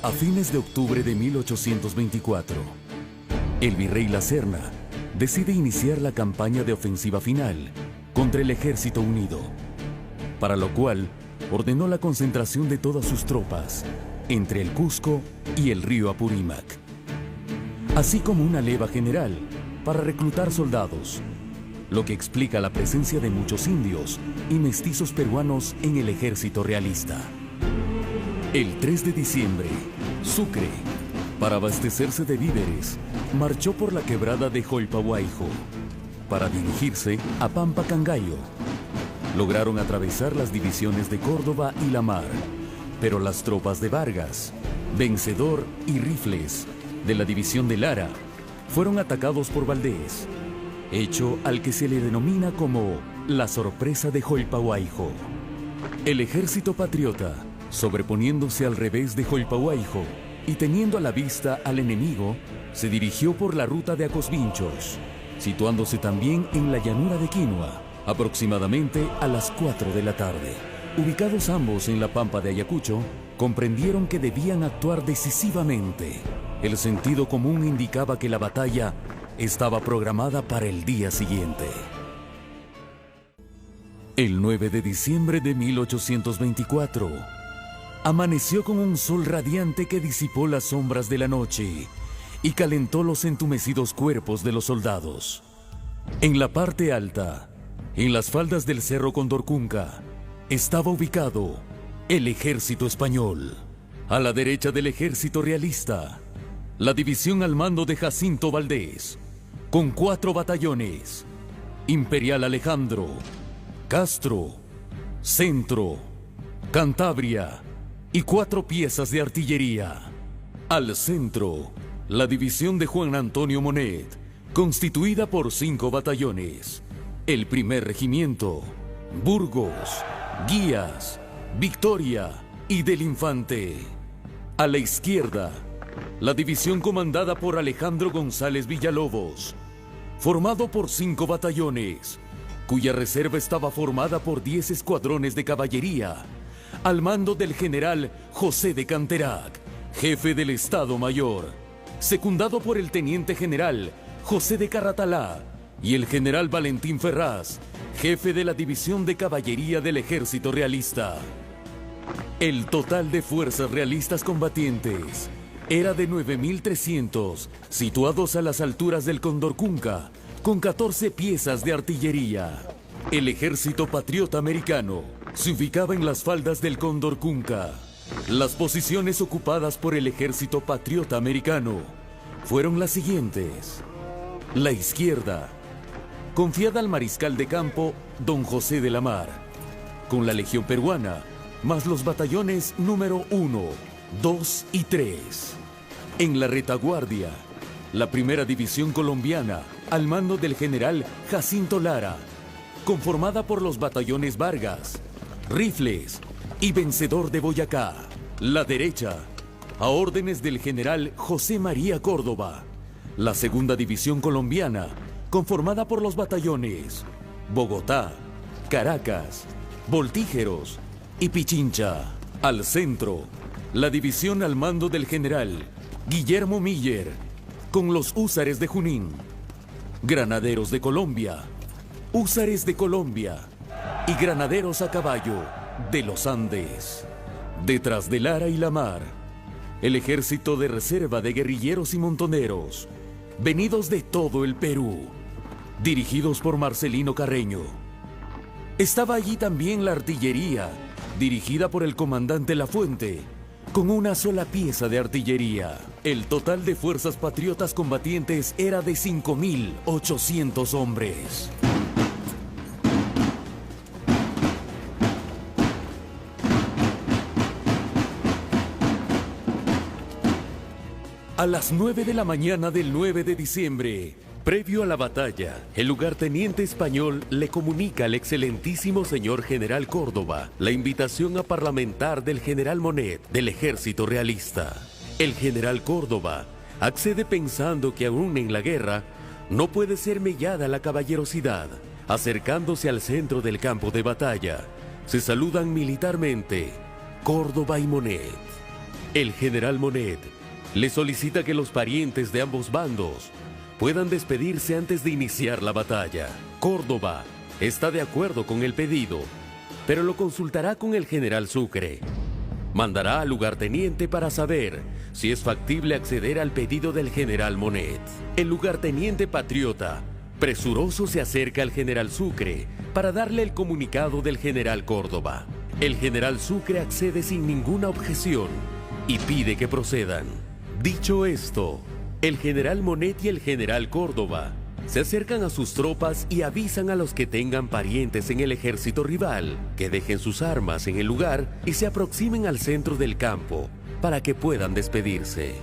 A fines de octubre de 1824, el virrey La Serna decide iniciar la campaña de ofensiva final contra el Ejército Unido, para lo cual ordenó la concentración de todas sus tropas entre el Cusco y el río Apurímac, así como una leva general para reclutar soldados, lo que explica la presencia de muchos indios y mestizos peruanos en el ejército realista. El 3 de diciembre, Sucre, para abastecerse de víveres, marchó por la quebrada de Joilpahuaijo para dirigirse a Pampa Cangallo. Lograron atravesar las divisiones de Córdoba y La Mar, pero las tropas de Vargas, Vencedor y Rifles de la división de Lara fueron atacados por Valdés, hecho al que se le denomina como la sorpresa de Joilpahuaijo. El ejército patriota, sobreponiéndose al revés de Joilpahuaijo y teniendo a la vista al enemigo, se dirigió por la ruta de Acosvinchos, situándose también en la llanura de Quinua, aproximadamente a las 4 de la tarde. Ubicados ambos en la pampa de Ayacucho, comprendieron que debían actuar decisivamente. El sentido común indicaba que la batalla estaba programada para el día siguiente. El 9 de diciembre de 1824, amaneció con un sol radiante que disipó las sombras de la noche y calentó los entumecidos cuerpos de los soldados. En la parte alta, en las faldas del Cerro Condorcunca, estaba ubicado el ejército español. A la derecha del ejército realista, la división al mando de Jacinto Valdés, con 4 batallones: Imperial Alejandro, Castro, Centro, Cantabria y 4 piezas de artillería. Al centro, la división de Juan Antonio Monet, constituida por 5 batallones: el primer regimiento, Burgos, Guías, Victoria y del Infante. A la izquierda, la división comandada por Alejandro González Villalobos, formado por 5 batallones, cuya reserva estaba formada por 10 escuadrones de caballería, al mando del general José de Canterac, jefe del Estado Mayor, secundado por el teniente general José de Carratalá y el general Valentín Ferraz, jefe de la división de caballería del ejército realista. El total de fuerzas realistas combatientes era de 9.300, situados a las alturas del Condorcunca, con 14 piezas de artillería. El ejército patriota americano se ubicaba en las faldas del Condorcunca. Las posiciones ocupadas por el ejército patriota americano fueron las siguientes: la izquierda, confiada al mariscal de campo don José de la Mar, con la legión peruana, más los batallones número 1, 2 y 3. En la retaguardia, la primera división colombiana, al mando del general Jacinto Lara, conformada por los batallones Vargas, Rifles y Vencedor de Boyacá. La derecha, a órdenes del general José María Córdoba, la segunda división colombiana, conformada por los batallones Bogotá, Caracas, Voltígeros y Pichincha. Al centro, la división al mando del general Guillermo Miller, con los húsares de Junín, granaderos de Colombia, húsares de Colombia y granaderos a caballo de los Andes. Detrás de Lara y La Mar, el ejército de reserva de guerrilleros y montoneros, venidos de todo el Perú, dirigidos por Marcelino Carreño. Estaba allí también la artillería, dirigida por el comandante Lafuente, con una sola pieza de artillería. El total de fuerzas patriotas combatientes era de 5.800 hombres. A las 9 de la mañana del 9 de diciembre, previo a la batalla, el lugarteniente español le comunica al excelentísimo señor general Córdoba la invitación a parlamentar del general Monet del ejército realista. El general Córdoba accede pensando que aún en la guerra no puede ser mellada la caballerosidad. Acercándose al centro del campo de batalla, se saludan militarmente Córdoba y Monet. El general Monet le solicita que los parientes de ambos bandos puedan despedirse antes de iniciar la batalla. Córdoba está de acuerdo con el pedido, pero lo consultará con el general Sucre. Mandará al lugarteniente para saber si es factible acceder al pedido del general Monet. El lugarteniente patriota, presuroso, se acerca al general Sucre para darle el comunicado del general Córdoba. El general Sucre accede sin ninguna objeción y pide que procedan. Dicho esto, el general Monet y el general Córdoba se acercan a sus tropas y avisan a los que tengan parientes en el ejército rival que dejen sus armas en el lugar y se aproximen al centro del campo para que puedan despedirse.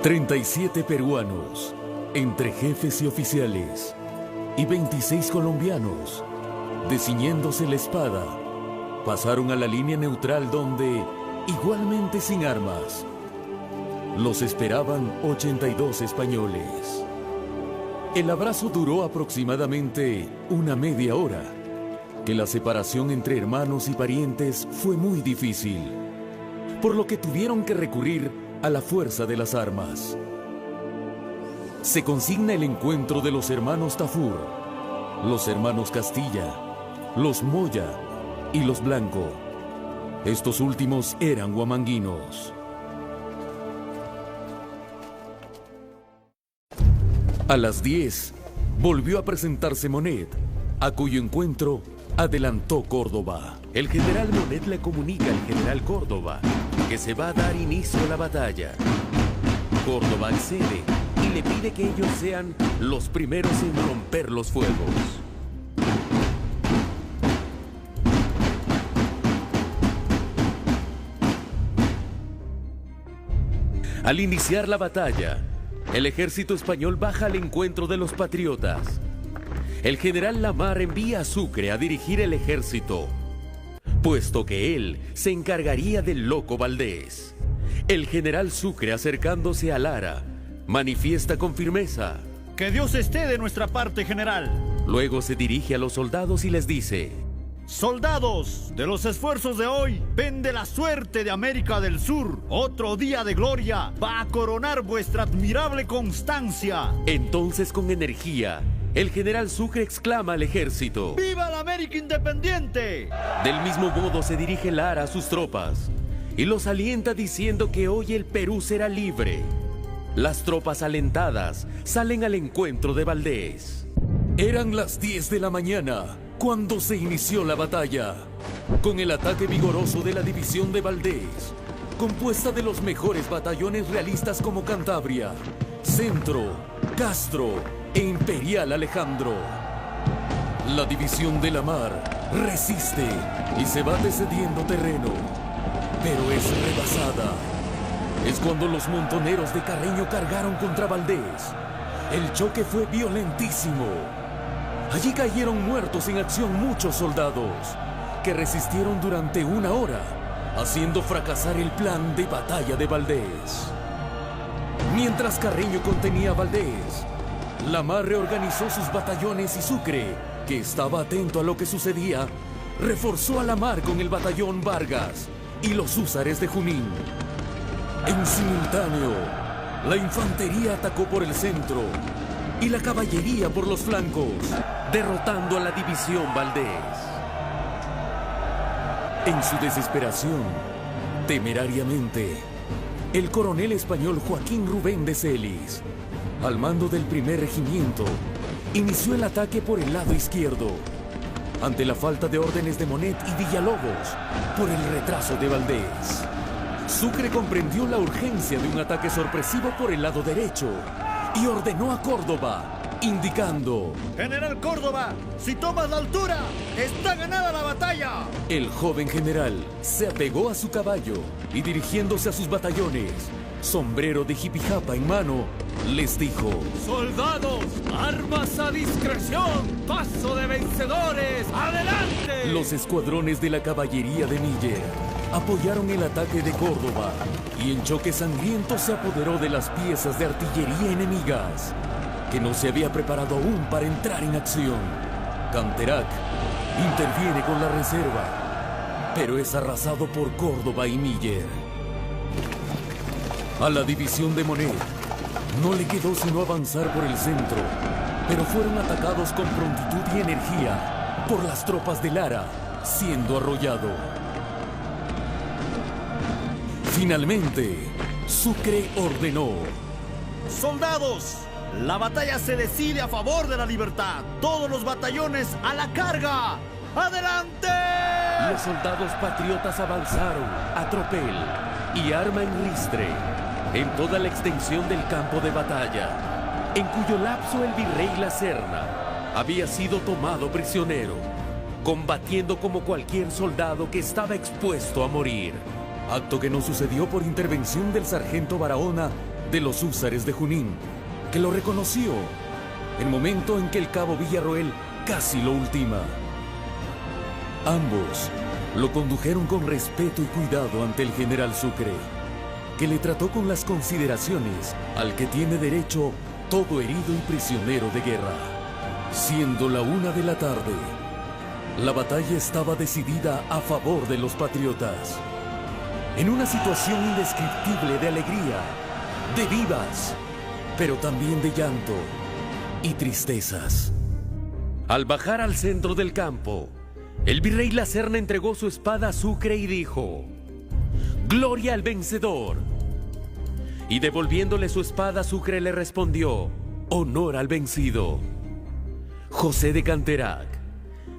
«37 peruanos, entre jefes y oficiales, y 26 colombianos, desciñéndose la espada, pasaron a la línea neutral donde, igualmente sin armas, los esperaban 82 españoles. El abrazo duró aproximadamente una media hora, que la separación entre hermanos y parientes fue muy difícil, por lo que tuvieron que recurrir a la fuerza de las armas. Se consigna el encuentro de los hermanos Tafur, los hermanos Castilla, los Moya y los Blanco. Estos últimos eran huamanguinos. A las 10 volvió a presentarse Monet, a cuyo encuentro adelantó Córdoba. El general Monet le comunica al general Córdoba que se va a dar inicio a la batalla. Córdoba accede y le pide que ellos sean los primeros en romper los fuegos. Al iniciar la batalla, el ejército español baja al encuentro de los patriotas. El general Lamar envía a Sucre a dirigir el ejército, puesto que él se encargaría del loco Valdés. El general Sucre, acercándose a Lara, manifiesta con firmeza: ¡Que Dios esté de nuestra parte, general! Luego se dirige a los soldados y les dice: ¡Soldados! De los esfuerzos de hoy pende la suerte de América del Sur. Otro día de gloria va a coronar vuestra admirable constancia. Entonces, con energía, el general Sucre exclama al ejército: ¡Viva la América independiente! Del mismo modo se dirige Lara a sus tropas y los alienta diciendo que hoy el Perú será libre. Las tropas alentadas salen al encuentro de Valdés. Eran las 10 de la mañana cuando se inició la batalla, con el ataque vigoroso de la división de Valdés, compuesta de los mejores batallones realistas como Cantabria, Centro, Castro e Imperial Alejandro. La división de Lamar resiste y se va cediendo terreno, pero es rebasada. Es cuando los montoneros de Carreño cargaron contra Valdés. El choque fue violentísimo. Allí cayeron muertos en acción muchos soldados, que resistieron durante una hora, haciendo fracasar el plan de batalla de Valdés. Mientras Carreño contenía a Valdés, Lamar reorganizó sus batallones y Sucre, que estaba atento a lo que sucedía, reforzó a Lamar con el batallón Vargas y los húsares de Junín. En simultáneo, la infantería atacó por el centro y la caballería por los flancos, derrotando a la división Valdés. En su desesperación, temerariamente, el coronel español Joaquín Rubén de Celis, al mando del primer regimiento, inició el ataque por el lado izquierdo, ante la falta de órdenes de Monet y Villalobos por el retraso de Valdés. Sucre comprendió la urgencia de un ataque sorpresivo por el lado derecho y ordenó a Córdoba, indicando: ¡General Córdoba, si tomas la altura, está ganada la batalla! El joven general se apegó a su caballo y, dirigiéndose a sus batallones, sombrero de jipijapa en mano, les dijo: ¡Soldados, armas a discreción! ¡Paso de vencedores! ¡Adelante! Los escuadrones de la caballería de Miller apoyaron el ataque de Córdoba y en choque sangriento se apoderó de las piezas de artillería enemigas. que no se había preparado aún para entrar en acción. Canterac interviene con la reserva, pero es arrasado por Córdoba y Miller. A la división de Monet no le quedó sino avanzar por el centro, pero fueron atacados con prontitud y energía por las tropas de Lara, siendo arrollado. Finalmente, Sucre ordenó: ¡Soldados! La batalla se decide a favor de la libertad. ¡Todos los batallones a la carga! ¡Adelante! Los soldados patriotas avanzaron a tropel y arma en ristre en toda la extensión del campo de batalla, en cuyo lapso el virrey La Serna había sido tomado prisionero, combatiendo como cualquier soldado que estaba expuesto a morir. Acto que no sucedió por intervención del sargento Barahona de los húsares de Junín, que lo reconoció en el momento en que el cabo Villarroel casi lo ultima. Ambos lo condujeron con respeto y cuidado ante el general Sucre, que le trató con las consideraciones al que tiene derecho todo herido y prisionero de guerra. Siendo la 1 de la tarde, la batalla estaba decidida a favor de los patriotas. En una situación indescriptible de alegría, de vivas, pero también de llanto y tristezas. Al bajar al centro del campo, el virrey La Serna entregó su espada a Sucre y dijo: ¡Gloria al vencedor! Y devolviéndole su espada, Sucre le respondió: ¡Honor al vencido! José de Canterac,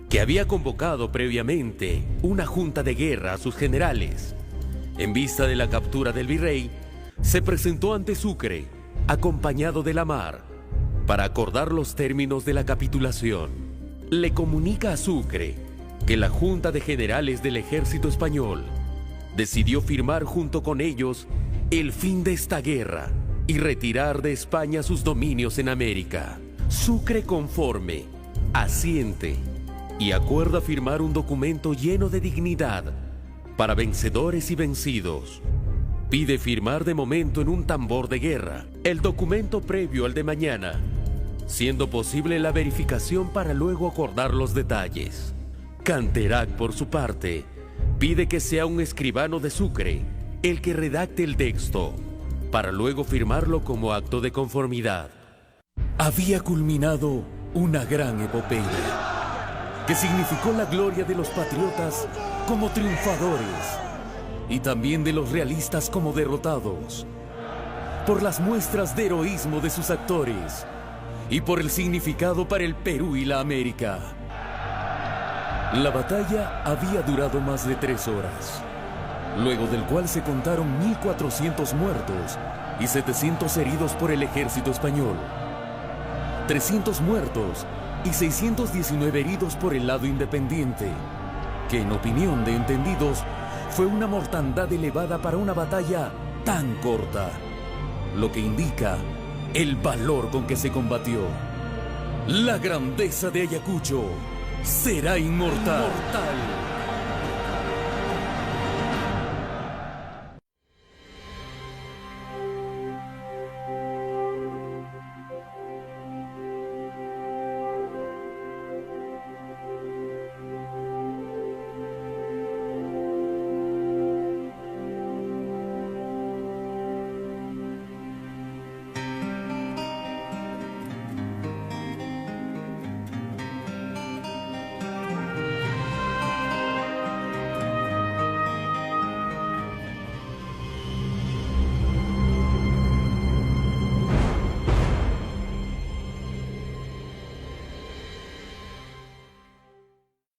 que había convocado previamente una junta de guerra a sus generales, en vista de la captura del virrey, se presentó ante Sucre, acompañado de Lamar, para acordar los términos de la capitulación. Le comunica a Sucre que la Junta de Generales del Ejército Español decidió firmar junto con ellos el fin de esta guerra y retirar de España sus dominios en América. Sucre, conforme, asiente y acuerda firmar un documento lleno de dignidad para vencedores y vencidos. Pide firmar de momento en un tambor de guerra el documento previo al de mañana, siendo posible la verificación para luego acordar los detalles. Canterac, por su parte, pide que sea un escribano de Sucre el que redacte el texto, para luego firmarlo como acto de conformidad. Había culminado una gran epopeya, que significó la gloria de los patriotas como triunfadores y también de los realistas como derrotados, por las muestras de heroísmo de sus actores y por el significado para el Perú y la América. La batalla había durado más de 3 horas, luego del cual se contaron 1.400 muertos y 700 heridos por el ejército español, 300 muertos y 619 heridos por el lado independiente, que en opinión de entendidos fue una mortandad elevada para una batalla tan corta, lo que indica el valor con que se combatió. La grandeza de Ayacucho será inmortal.